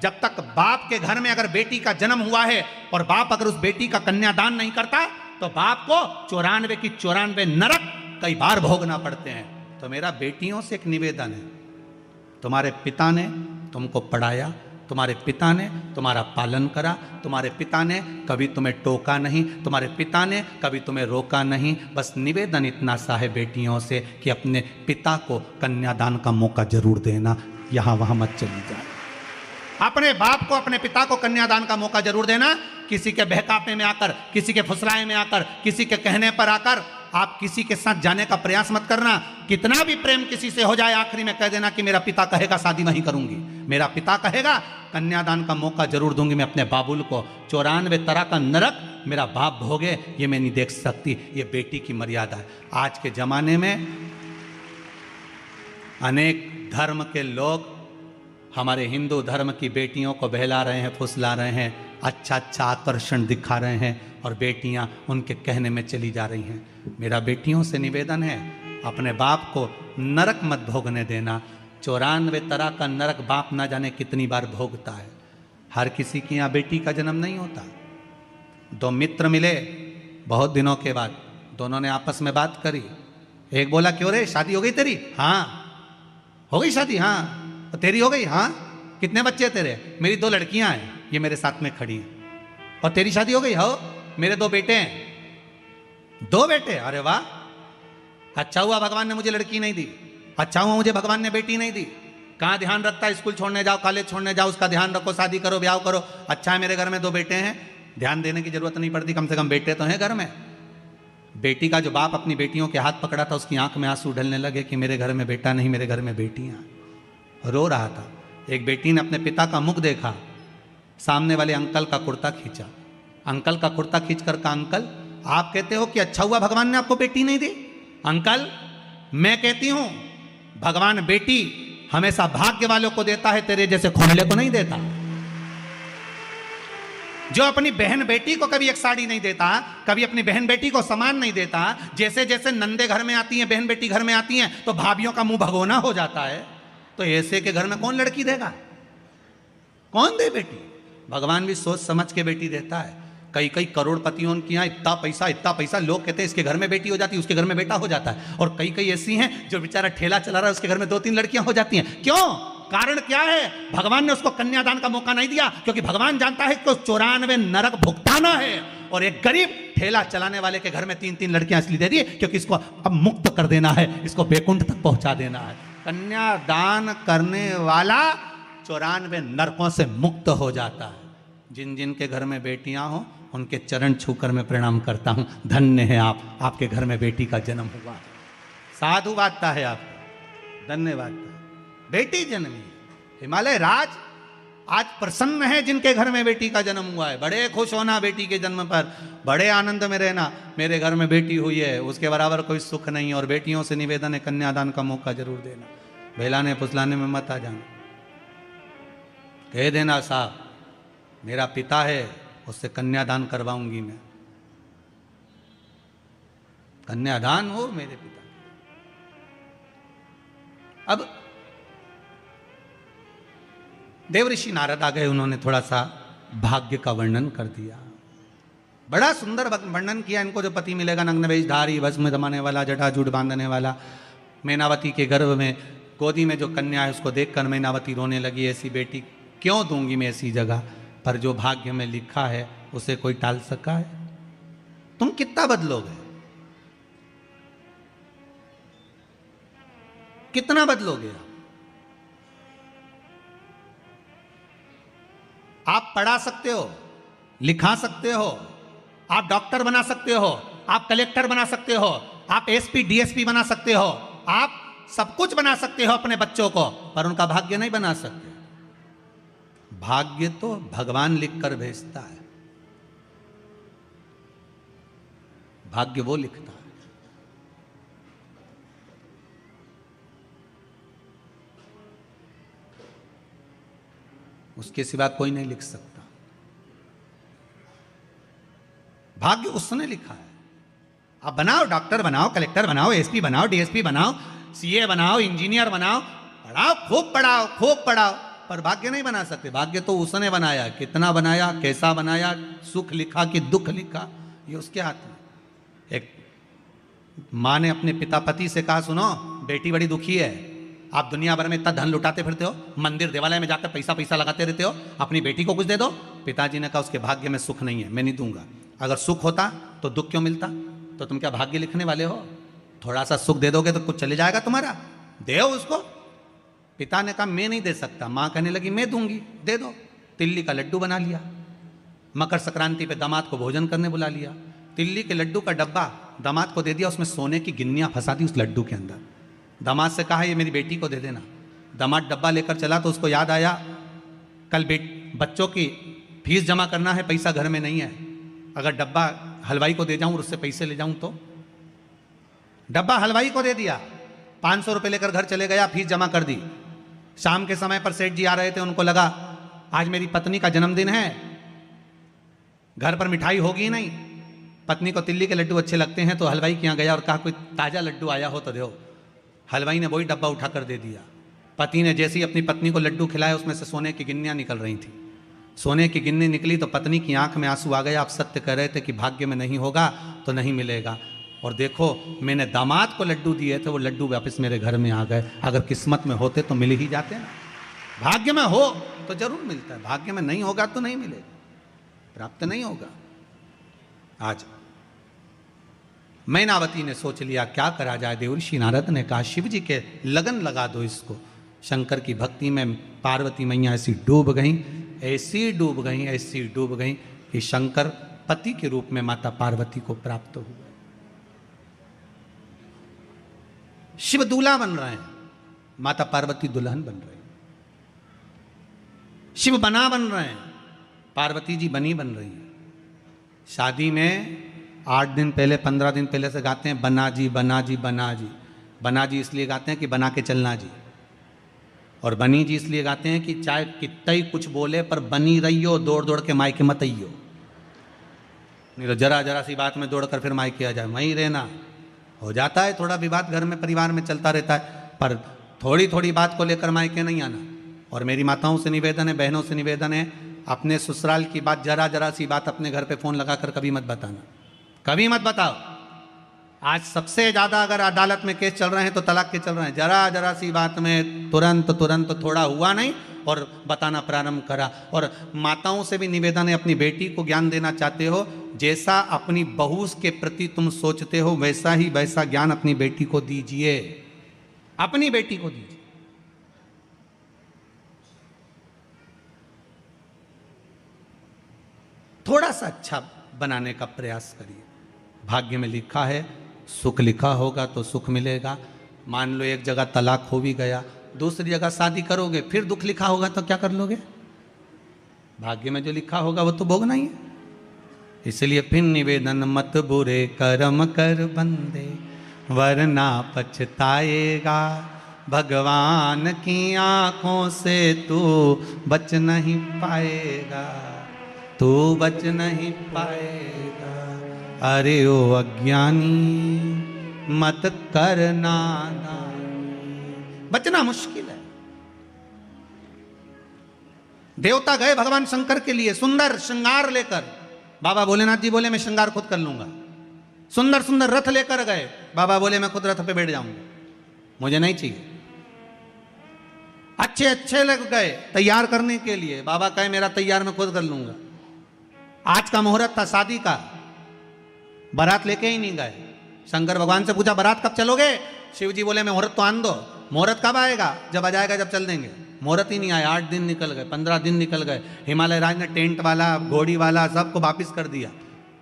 जब तक बाप के घर में अगर बेटी का जन्म हुआ है और बाप अगर उस बेटी का कन्यादान नहीं करता, तो बाप को 94 की 94 नरक कई बार भोगना पड़ते हैं। तो मेरा बेटियों से एक निवेदन है, तुम्हारे पिता ने तुमको पढ़ाया, तुम्हारे पिता ने तुम्हारा पालन करा, तुम्हारे पिता ने कभी तुम्हें टोका नहीं, तुम्हारे पिता ने कभी तुम्हें रोका नहीं। बस निवेदन इतना सा है बेटियों से कि अपने पिता को कन्यादान का मौका जरूर देना, यहाँ वहाँ मत चली जाए। अपने बाप को, अपने पिता को कन्यादान का मौका जरूर देना। किसी के बहकावे में आकर, किसी के फुसलाए में आकर, किसी के कहने पर आकर आप किसी के साथ जाने का प्रयास मत करना। कितना भी प्रेम किसी से हो जाए, आखिरी में कह देना कि मेरा पिता कहेगा शादी नहीं करूंगी, मेरा पिता कहेगा कन्यादान का मौका जरूर दूंगी मैं अपने बाबुल को। 94 तरह का नरक मेरा बाप भोगे, ये मैं नहीं देख सकती। ये बेटी की मर्यादा है। आज के जमाने में अनेक धर्म के लोग हमारे हिंदू धर्म की बेटियों को बहला रहे हैं, फुसला रहे हैं, अच्छा अच्छा आकर्षण दिखा रहे हैं, और बेटियां उनके कहने में चली जा रही हैं। मेरा बेटियों से निवेदन है, अपने बाप को नरक मत भोगने देना। 94 तरह का नरक बाप ना जाने कितनी बार भोगता है। हर किसी की यहाँ बेटी का जन्म नहीं होता। दो मित्र मिले बहुत दिनों के बाद, दोनों ने आपस में बात करी। एक बोला क्यों रे, शादी हो गई तेरी? हाँ। हो गई शादी? हाँ। तो तेरी हो गई? हाँ। कितने बच्चे तेरे? मेरी 2 लड़कियां हैं, ये मेरे साथ में खड़ी हैं। और तेरी शादी हो गई? हो, मेरे 2 बेटे हैं। 2 बेटे? अरे वाह, अच्छा हुआ भगवान ने मुझे लड़की नहीं दी, अच्छा हुआ मुझे भगवान ने बेटी नहीं दी। कहाँ ध्यान रखता है, स्कूल छोड़ने जाओ, कॉलेज छोड़ने जाओ, उसका ध्यान रखो, शादी करो, ब्याह करो। अच्छा है मेरे घर में 2 बेटे हैं, ध्यान देने की जरूरत नहीं पड़ती, कम से कम बेटे तो हैं घर में। बेटी का जो बाप अपनी बेटियों के हाथ पकड़ा था, उसकी आंख में आंसू ढलने लगे कि मेरे घर में बेटा नहीं, मेरे घर में बेटियां। रो रहा था। एक बेटी ने अपने पिता का मुख देखा, सामने वाले अंकल का कुर्ता खींचा, अंकल का कुर्ता खींच कर कहा, अंकल आप कहते हो कि अच्छा हुआ भगवान ने आपको बेटी नहीं दी? अंकल मैं कहती हूं भगवान बेटी हमेशा भाग्य वालों को देता है, तेरे जैसे खोखले को नहीं देता। जो अपनी बहन बेटी को कभी एक साड़ी नहीं देता, कभी अपनी बहन बेटी को सामान नहीं देता, जैसे जैसे नंदे घर में आती हैं, बहन बेटी घर में आती हैं, तो भाभियों का मुंह भगोना हो जाता है। तो ऐसे के घर में कौन लड़की देगा? कौन दे बेटी? भगवान भी सोच समझ के बेटी देता है। कई कई करोड़पतियों के यहाँ इतना पैसा, लोग कहते हैं इसके घर में बेटी हो जाती है, उसके घर में बेटा हो जाता है। और कई कई ऐसी हैं जो बेचारा ठेला चला रहा है, उसके घर में 2-3 लड़कियां हो जाती हैं। क्यों? कारण क्या है? भगवान ने उसको कन्यादान का मौका नहीं दिया, क्योंकि भगवान जानता है कि 94 नरक भुगताना है। और एक गरीब ठेला चलाने वाले के घर में 3-3 लड़कियां इसलिए दे दी क्योंकि इसको अब मुक्त कर देना है, इसको बैकुंठ तक पहुंचा देना है। कन्यादान करने वाला 94 नरकों से मुक्त हो जाता है। जिन जिन के घर में बेटियां हो उनके चरण छूकर मैं प्रणाम करता हूं। धन्य है आप, आपके घर में बेटी का जन्म हुआ। साधु वादता है आपको, धन्यवाद। बेटी जन्मी, हिमालय राज आज प्रसन्न है जिनके घर में बेटी का जन्म हुआ है। बड़े खुश होना बेटी के जन्म पर, बड़े आनंद में रहना। मेरे घर में बेटी हुई है, उसके बराबर कोई सुख नहीं। और बेटियों से निवेदन है कन्यादान का मौका जरूर देना, बहलाने फुसलाने में मत आ जाना। कह देना साहब मेरा पिता है, उससे कन्यादान करवाऊंगी मैं। कन्यादान हो मेरे पिता। अब देवऋषि नारद आ गए, उन्होंने थोड़ा सा भाग्य का वर्णन कर दिया। बड़ा सुंदर वर्णन किया। इनको जो पति मिलेगा नग्न वेशधारी, भस्म जमाने वाला, जटाजूट बांधने वाला। मैनावती के गर्भ में गोदी में जो कन्या है उसको देखकर मैनावती रोने लगी, ऐसी बेटी क्यों दूंगी मैं ऐसी जगह पर। जो भाग्य में लिखा है उसे कोई टाल सका है? तुम कितना बदलोगे, कितना बदलोगे? आप पढ़ा सकते हो, लिखा सकते हो, आप डॉक्टर बना सकते हो, आप कलेक्टर बना सकते हो, आप एसपी डीएसपी बना सकते हो, आप सब कुछ बना सकते हो अपने बच्चों को, पर उनका भाग्य नहीं बना सकते। भाग्य तो भगवान लिखकर भेजता है, भाग्य वो लिखता है। उसके सिवा कोई नहीं लिख सकता। भाग्य उसने लिखा है। आप बनाओ, डॉक्टर बनाओ, कलेक्टर बनाओ, एसपी बनाओ, डीएसपी बनाओ, सीए बनाओ, इंजीनियर बनाओ, पढ़ाओ, खूब पढ़ाओ, खूब पढ़ाओ, पर भाग्य नहीं बना सकते। भाग्य तो उसने बनाया। कितना बनाया, कैसा बनाया, सुख लिखा कि दुख लिखा, ये उसके हाथ में। एक माँ ने अपने पिता पति से कहा, सुनो बेटी बड़ी दुखी है, आप दुनिया भर में इतना धन लुटाते फिरते हो, मंदिर देवालय में जाकर पैसा पैसा लगाते रहते हो, अपनी बेटी को कुछ दे दो। पिताजी ने कहा उसके भाग्य में सुख नहीं है, मैं नहीं दूंगा। अगर सुख होता तो दुख क्यों मिलता? तो तुम क्या भाग्य लिखने वाले हो? थोड़ा सा सुख दे दोगे तो कुछ चले जाएगा तुम्हारा, दे उसको। पिता ने कहा मैं नहीं दे सकता। माँ कहने लगी मैं दूंगी, दे दो। तिल्ली का लड्डू बना लिया, मकर संक्रांति पे दामाद को भोजन करने बुला लिया, तिल्ली के लड्डू का डब्बा दामाद को दे दिया, उसमें सोने की गिन्नियां फंसा दी उस लड्डू के अंदर। दामाद से कहा ये मेरी बेटी को दे देना। दामाद डब्बा लेकर चला तो उसको याद आया कल बच्चों की फीस जमा करना है, पैसा घर में नहीं है, अगर डब्बा हलवाई को दे जाऊं और उससे पैसे ले जाऊं तो। डब्बा हलवाई को दे दिया, 500 रुपये लेकर घर चले गया, फीस जमा कर दी। शाम के समय पर सेठ जी आ रहे थे, उनको लगा आज मेरी पत्नी का जन्मदिन है, घर पर मिठाई होगी नहीं। पत्नी को तिल्ली के लड्डू अच्छे लगते हैं तो हलवाई के यहाँ गया और कहा कोई ताज़ा लड्डू आया हो तो दो। हलवाई ने वही डब्बा उठाकर दे दिया। पति ने जैसे ही अपनी पत्नी को लड्डू खिलाया उसमें से सोने की गिन्नियाँ निकल रही थी। सोने की गिन्नी निकली तो पत्नी की आंख में आंसू आ गया। आप सत्य कह रहे थे कि भाग्य में नहीं होगा तो नहीं मिलेगा, और देखो मैंने दामाद को लड्डू दिए थे, वो लड्डू वापस मेरे घर में आ गए। अगर किस्मत में होते तो मिल ही जाते ना। भाग्य में हो तो जरूर मिलता है, भाग्य में नहीं होगा तो नहीं मिलेगा, प्राप्त नहीं होगा। आज मैनावती ने सोच लिया क्या करा जाए। देवर्षि नारद ने कहा शिव जी के लगन लगा दो इसको। शंकर की भक्ति में पार्वती मैया ऐसी डूब गई, ऐसी डूब गई, ऐसी डूब गई कि शंकर पति के रूप में माता पार्वती को प्राप्त हुए। शिव दूल्हा बन रहे हैं, माता पार्वती दुल्हन बन रही। शिव बना बन रहे हैं, पार्वती जी बनी बन रही है। शादी में 8 दिन पहले 15 दिन पहले से गाते हैं बना जी बना जी बना जी। बना जी इसलिए गाते हैं कि बना के चलना जी, और बनी जी इसलिए गाते हैं कि चाहे कितना ही कुछ बोले पर बनी रहियो, दौड़ दौड़ के मायके मत आइयो। नहीं तो जरा जरा सी बात में दौड़कर फिर मायके आ जाए, वहीं रहना। हो जाता है थोड़ा विवाद घर में परिवार में चलता रहता है, पर थोड़ी थोड़ी बात को लेकर मायके नहीं आना। और मेरी माताओं से निवेदन है, बहनों से निवेदन है, अपने ससुराल की बात जरा जरा सी बात अपने घर पे फोन लगाकर कभी मत बताना, कभी मत बताओ। आज सबसे ज़्यादा अगर अदालत में केस चल रहे हैं तो तलाक के चल रहे हैं। जरा जरा सी बात में तुरंत तुरंत थोड़ा हुआ नहीं और बताना प्रारंभ करा। और माताओं से भी निवेदन है, अपनी बेटी को ज्ञान देना चाहते हो, जैसा अपनी बहू के प्रति तुम सोचते हो वैसा ही वैसा ज्ञान अपनी बेटी को दीजिए, अपनी बेटी को दीजिए। थोड़ा सा अच्छा बनाने का प्रयास करिए। भाग्य में लिखा है, सुख लिखा होगा तो सुख मिलेगा। मान लो एक जगह तलाक हो भी गया, दूसरी जगह शादी करोगे, फिर दुख लिखा होगा तो क्या कर लोगे? भाग्य में जो लिखा होगा वो तो भोगना ही है। इसलिए फिर निवेदन मत बुरे कर्म कर बंदे वरना पछताएगा। भगवान की आंखों से तू बच नहीं पाएगा, तू बच नहीं पाएगा। अरे ओ अज्ञानी मत करना, बचना मुश्किल है। देवता गए भगवान शंकर के लिए सुंदर श्रृंगार लेकर। बाबा भोलेनाथ जी बोले मैं श्रृंगार खुद कर लूंगा। सुंदर सुंदर रथ लेकर गए, बाबा बोले मैं खुद रथ पे बैठ जाऊंगा, मुझे नहीं चाहिए। अच्छे अच्छे लग गए तैयार करने के लिए, बाबा कहे मेरा तैयार मैं खुद कर लूंगा। आज का मुहूर्त था शादी का, बारात लेके ही नहीं गए। शंकर भगवान से पूछा बारात कब चलोगे? शिव जी बोले मैं मुहूर्त तो आन दो। मुहूर्त कब आएगा? जब आ जाएगा जब चल देंगे। मुहूर्त ही नहीं आया, 8 दिन निकल गए, 15 दिन निकल गए। हिमालय राज ने टेंट वाला घोड़ी वाला सबको वापिस कर दिया।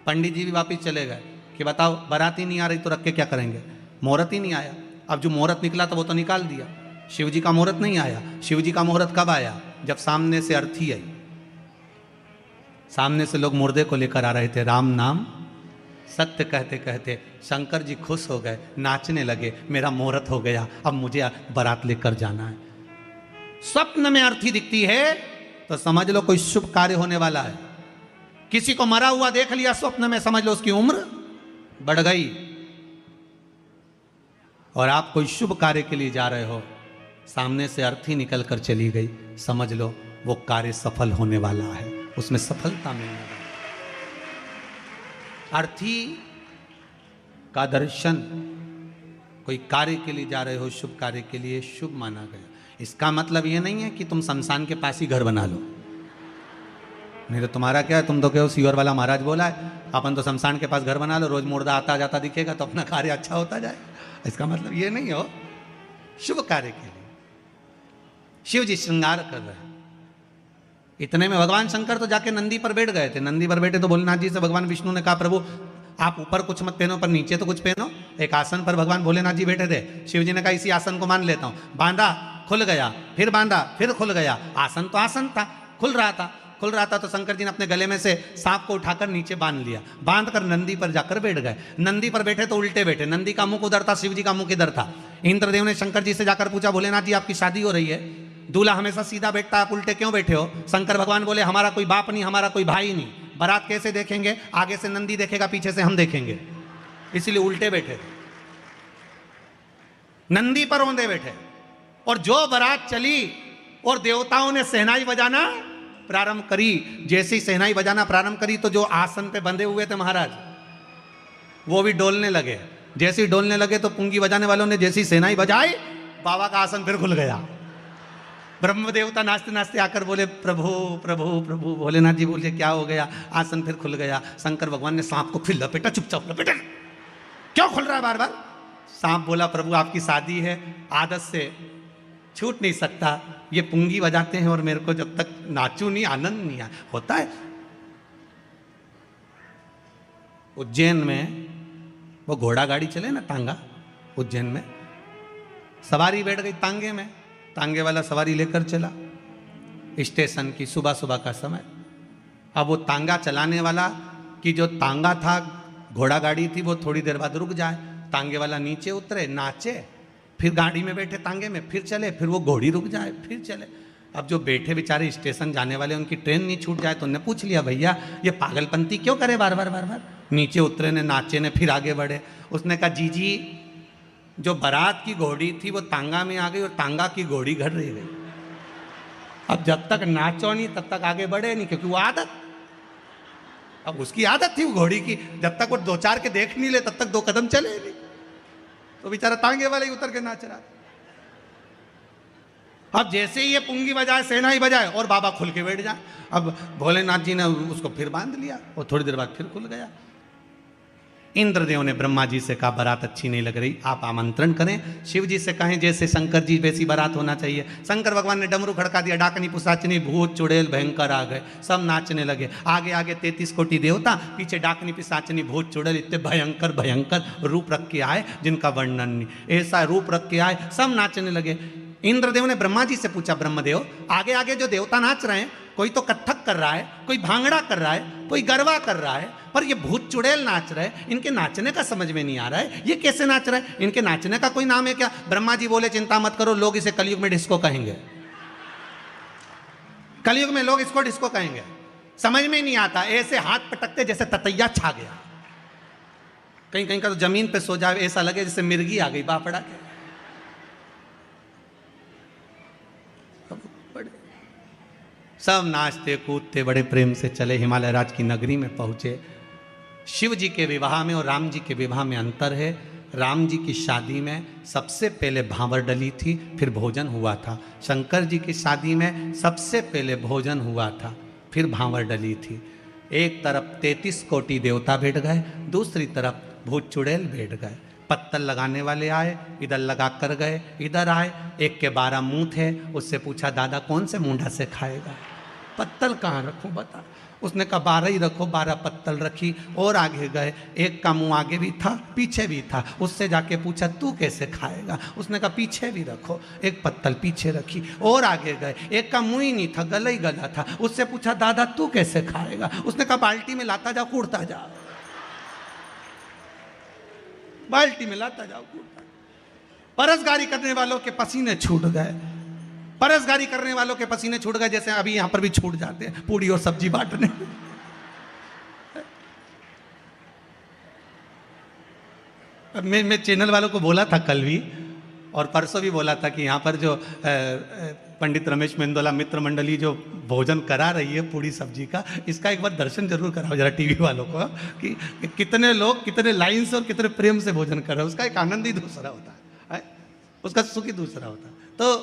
पंडित जी भी वापिस चले गए कि बताओ बारात ही नहीं आ रही तो रख के क्या करेंगे? मुहूर्त ही नहीं आया। अब जो मुहूर्त निकला था वो तो निकाल दिया। शिव जी का मुहूर्त नहीं आया। शिव जी का मुहूर्त कब आया? जब सामने से अर्थी आई, सामने से लोग मुर्दे को लेकर आ रहे थे। राम नाम सत्य कहते कहते शंकर जी खुश हो गए, नाचने लगे, मेरा मुहूर्त हो गया, अब मुझे बारात लेकर जाना है। स्वप्न में अर्थी दिखती है तो समझ लो कोई शुभ कार्य होने वाला है। किसी को मरा हुआ देख लिया स्वप्न में, समझ लो उसकी उम्र बढ़ गई। और आप कोई शुभ कार्य के लिए जा रहे हो, सामने से अर्थी निकल कर चली गई, समझ लो वो कार्य सफल होने वाला है, उसमें सफलता मिलने वाली। अर्थी का दर्शन, कोई कार्य के लिए जा रहे हो, शुभ कार्य के लिए, शुभ माना गया। इसका मतलब ये नहीं है कि तुम शमशान के पास ही घर बना लो, नहीं तो तुम्हारा क्या है, तुम तो कहो सीवर वाला महाराज बोला है, अपन तो शमशान के पास घर बना लो, रोज मुर्दा आता जाता दिखेगा तो अपना कार्य अच्छा होता जाए। इसका मतलब ये नहीं हो। शुभ कार्य के लिए शिव जी श्रृंगार कर रहे हैं। इतने में भगवान शंकर तो जाके नंदी पर बैठ गए थे। नंदी पर बैठे तो भोलेनाथ जी से भगवान विष्णु ने कहा प्रभु आप ऊपर कुछ मत पहनो पर नीचे तो कुछ पहनो। एक आसन पर भगवान भोलेनाथ जी बैठे थे, शिव जी ने कहा इसी आसन को मान लेता हूँ, बांधा खुल गया, फिर बांधा फिर खुल गया। आसन तो आसन था, खुल रहा था तो शंकर जी ने अपने गले में से सांप को उठाकर नीचे बांध लिया, बांध कर नंदी पर जाकर बैठ गए। नंदी पर बैठे तो उल्टे बैठे, नंदी का मुख उधर था, शिव जी का मुख इधर था। इंद्रदेव ने शंकर जी से जाकर पूछा, भोलेनाथ जी आपकी शादी हो रही है, दूल्हा हमेशा सीधा बैठता है, आप उल्टे क्यों बैठे हो? शंकर भगवान बोले हमारा कोई बाप नहीं, हमारा कोई भाई नहीं, बारात कैसे देखेंगे? आगे से नंदी देखेगा, पीछे से हम देखेंगे, इसलिए उल्टे बैठे, नंदी पर औंधे बैठे। और जो बारात चली और देवताओं ने शहनाई बजाना प्रारंभ करी, जैसे ही शहनाई बजाना प्रारंभ करी तो जो आसन पे बंधे हुए थे महाराज वो भी डोलने लगे। जैसे ही डोलने लगे तो पुंगी बजाने वालों ने जैसी शहनाई बजाई, बाबा का आसन फिर खुल गया। ब्रह्म देवता नाचते नाचते आकर बोले प्रभु प्रभु प्रभु। भोलेनाथ जी बोले क्या हो गया? आसन फिर खुल गया। शंकर भगवान ने सांप को फिर लपेटा, चुपचाप लपेटा, क्यों खुल रहा है बार बार? सांप बोला प्रभु आपकी शादी है, आदत से छूट नहीं सकता, ये पुंगी बजाते हैं और मेरे को जब तक नाचू नहीं आनंद नहीं होता है। उज्जैन में वो घोड़ा गाड़ी चले ना, तांगा, उज्जैन में सवारी बैठ गई तांगे में, तांगे वाला सवारी लेकर चला स्टेशन की, सुबह सुबह का समय। अब वो तांगा चलाने वाला की जो तांगा था, घोड़ा गाड़ी थी, वो थोड़ी देर बाद रुक जाए, तांगे वाला नीचे उतरे, नाचे, फिर गाड़ी में बैठे तांगे में, फिर चले, फिर वो घोड़ी रुक जाए, फिर चले। अब जो बैठे बेचारे स्टेशन जाने वाले, उनकी ट्रेन नहीं छूट जाए, तो उन्होंने पूछ लिया भैया ये पागलपंती क्यों करे बार बार बार बार? नीचे उतरे ने, नाचे ने, फिर आगे बढ़े। उसने कहा जीजी जो बारात की घोड़ी थी वो तांगा में आ गई और तांगा की घोड़ी घर रह गई। अब जब तक नाचो नहीं तब तक आगे बढ़े नहीं, क्योंकि वो आदत, अब उसकी आदत थी वो घोड़ी की, जब तक वो दो चार के देख नहीं ले तब तक दो कदम चले नहीं, तो बेचारा तांगे वाले ही उतर के नाच रहा। अब जैसे ही ये पुंगी बजाए, शहनाई बजाए और बाबा खुल के बैठ जाए। अब भोलेनाथ जी ने उसको फिर बांध लिया और थोड़ी देर बाद फिर खुल गया। इंद्रदेव ने ब्रह्मा जी से कहा बारात अच्छी नहीं लग रही, आप आमंत्रण करें। शिव जी से कहें जैसे शंकर जी वैसी बारात होना चाहिए। शंकर भगवान ने डमरू खड़का दिया, डाकनी पुसाचनी भूत चुड़ैल भयंकर आ गए, सब नाचने लगे। आगे आगे 33 कोटि देवता, पीछे डाकनी पिशाचनी भूत चुड़ैल, इतने भयंकर भयंकर रूप रख के आए जिनका वर्णन नहीं, ऐसा रूप रख के आए, सब नाचने लगे। इंद्रदेव ने ब्रह्मा जी से पूछा, ब्रह्मदेव आगे आगे जो देवता नाच रहे हैं, कोई तो कत्थक कर रहा है, कोई भांगड़ा कर रहा है, कोई गरबा कर रहा है, पर ये भूत चुड़ैल नाच रहे हैं, इनके नाचने का समझ में नहीं आ रहा है, ये कैसे नाच रहे हैं? इनके नाचने का कोई नाम है क्या? ब्रह्मा जी बोले चिंता मत करो, लोग इसे कलयुग में डिस्को कहेंगे, कलयुग में लोग इसको डिस्को कहेंगे। समझ में नहीं आता, ऐसे हाथ पटकते जैसे ततैया छा गया, कहीं कहीं का तो जमीन पे सो जाए, ऐसा लगे जैसे मिर्गी आ गई बापड़ा के। सब नाचते कूदते बड़े प्रेम से चले, हिमालय राज की नगरी में पहुंचे। शिव जी के विवाह में और राम जी के विवाह में अंतर है। राम जी की शादी में सबसे पहले भांवर डली थी, फिर भोजन हुआ था। शंकर जी की शादी में सबसे पहले भोजन हुआ था, फिर भांवर डली थी। एक तरफ 33 कोटि देवता बैठ गए, दूसरी तरफ भूत चुड़ैल बैठ गए। पत्तल लगाने वाले आए, इधर लगा कर गए, इधर आए। एक के 12 मुंह थे, उससे पूछा दादा कौन से मुंडा से खाएगा, पत्तल कहाँ रखूं बता। उसने कहा 12 ही रखो, 12 पत्तल रखी। और आगे गए, एक का मुंह आगे भी था पीछे भी था, उससे जाके पूछा तू कैसे खाएगा, उसने कहा पीछे भी रखो, एक पत्तल पीछे रखी। और आगे गए, एक का मुंह ही नहीं था, गला ही गला था, उससे पूछा दादा तू कैसे खाएगा, उसने कहा बाल्टी में लाता जाओ कूड़ता जाओ, बाल्टी में लाता जाओ कूड़ता। परसगारी करने वालों के पसीने छूट गए, परसगारी करने वालों के पसीने छूट गए, जैसे अभी यहां पर भी छूट जाते हैं पूड़ी और सब्जी बांटने। मैं चैनल वालों को बोला था कल भी और परसों भी बोला था कि यहाँ पर जो पंडित रमेश मेंदोला मित्र मंडली जो भोजन करा रही है पूड़ी सब्जी का, इसका एक बार दर्शन जरूर कराओ जरा टीवी वालों को, कि कितने लोग कितने लाइन से और कितने प्रेम से भोजन कर रहे हैं। उसका एक आनंद ही दूसरा होता है, उसका सुख ही दूसरा होता है। तो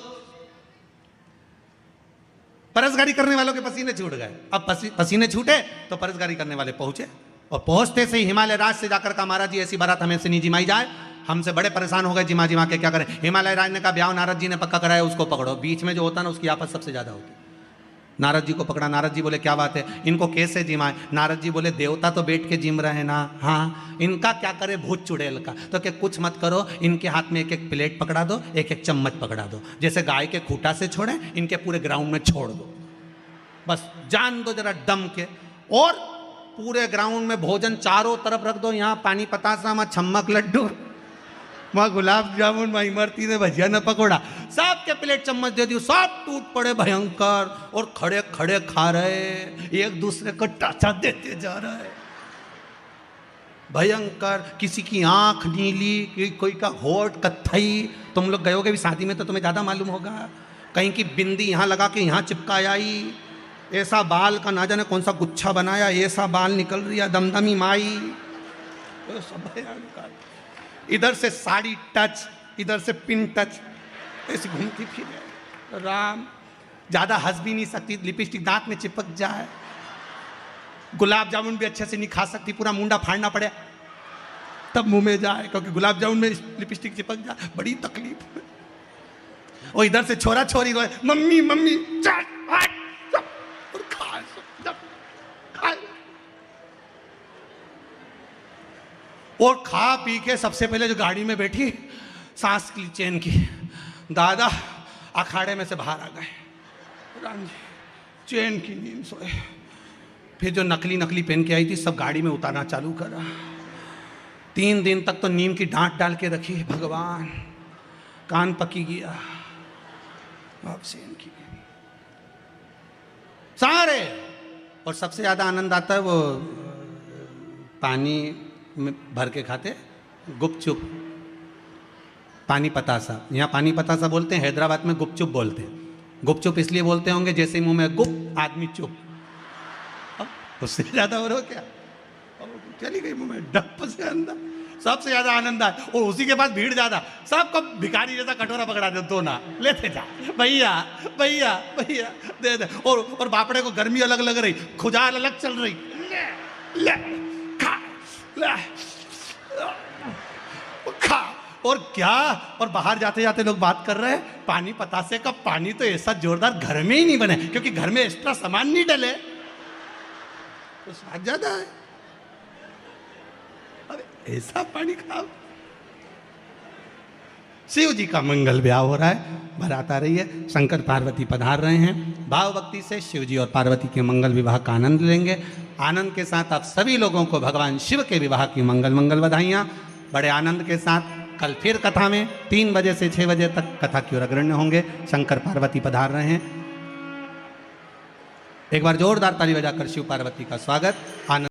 परसगारी करने वालों के पसीने छूट गए। अब पसीने छूटे तो परसगारी करने वाले पहुंचे, और पहुंचते से ही हिमालय राज से जाकर कहा महाराज जी ऐसी बारात हमें से नहीं जिमाई जाए, हमसे बड़े परेशान हो गए, जिमा जिमा के क्या करें। हिमालय राज ने कहा ब्याह नारद जी ने पक्का कराया, उसको पकड़ो। बीच में जो होता ना उसकी आपस सबसे ज्यादा होती, नारद जी को पकड़ा। नारद जी बोले क्या बात है, इनको कैसे जिमाए? नारद जी बोले देवता तो बैठ के जिम रहे हैं ना, हाँ, इनका क्या करे भूत चुड़ैल का? तो क्या कुछ मत करो, इनके हाथ में एक एक प्लेट पकड़ा दो, एक एक चम्मच पकड़ा दो, जैसे गाय के खूंटा से छोड़े इनके पूरे ग्राउंड में छोड़ दो, बस जान दो जरा दम के, और पूरे ग्राउंड में भोजन चारों तरफ रख दो। यहाँ पानी पतासा, वहाँ छम्मक लड्डू, वहाँ गुलाब जामुन, वहाँ इमरती ने भजिया न पकौड़ा, सबके प्लेट चम्मच दे दी, सब टूट पड़े भयंकर, और खड़े खड़े खा रहे, एक दूसरे को टाचा देते जा रहे, भयंकर। किसी की आंख नीली, कोई का होठ कत्थई। तुम लोग गए होगे भी शादी में तो तुम्हें ज़्यादा मालूम होगा, कहीं की बिंदी यहाँ लगा के यहाँ चिपका आई, ऐसा बाल का ना जाने कौन सा गुच्छा बनाया, ऐसा बाल निकल रही, दमदमी माई, सब भयंकर। इधर से साड़ी टच, इधर से पिन टच, ऐसी घूमती फिरे। राम, ज़्यादा हंस भी नहीं सकती, लिपस्टिक दांत में चिपक जाए, गुलाब जामुन भी अच्छे से नहीं खा सकती, पूरा मुंडा फाड़ना पड़े तब मुंह में जाए, क्योंकि गुलाब जामुन में लिपस्टिक चिपक जाए, बड़ी तकलीफ। और इधर से छोरा छोरी रोए, मम्मी मम्मी, और खा और खा पी के सबसे पहले जो गाड़ी में बैठी, सांस की चैन की, दादा अखाड़े में से बाहर आ गए, राम जी चैन की नींद सोए। फिर जो नकली नकली पहन के आई थी सब गाड़ी में उतारना चालू करा। 3 दिन तक तो नीम की डांट डाल के रखी, भगवान कान पकी गया, अब चैन की सारे। और सबसे ज़्यादा आनंद आता है वो पानी में भर के खाते गुपचुप, पानी पतासा। यहाँ पानी पतासा बोलते हैं, हैदराबाद में गुपचुप बोलते हैं। गुपचुप इसलिए बोलते होंगे जैसे मुंह में गुप आदमी चुप, उससे ज़्यादा और हो क्या? चली गई मुंह में डप से अंदर। सबसे ज़्यादा आनंद आए, और उसी के पास भीड़ ज़्यादा, सबको भिखारी जैसा कटोरा पकड़ा दे, दो ना लेते जा, भैया भैया भैया दे दे। और बापड़े को गर्मी अलग लग रही, खुजाल अलग चल रही, ले खा ले खा। और क्या, और बाहर जाते जाते लोग बात कर रहे हैं, पानी पतासे का पानी तो ऐसा जोरदार घर में ही नहीं बने, क्योंकि घर में एक्स्ट्रा सामान नहीं डले तो स्वाद ज्यादा है। अरे ऐसा पानी खाओ। शिव जी का मंगल ब्याह हो रहा है, बारात आ रही है, शंकर पार्वती पधार रहे हैं। भाव भक्ति से शिव जी और पार्वती के मंगल विवाह का आनंद लेंगे। आनंद के साथ आप सभी लोगों को भगवान शिव के विवाह की मंगल मंगल बधाइयाँ। बड़े आनंद के साथ कल फिर कथा में 3 बजे से 6 बजे तक कथा की ओर अग्रण्य होंगे। शंकर पार्वती पधार रहे हैं। एक बार जोरदार ताली बजाकर शिव पार्वती का स्वागत। आनंद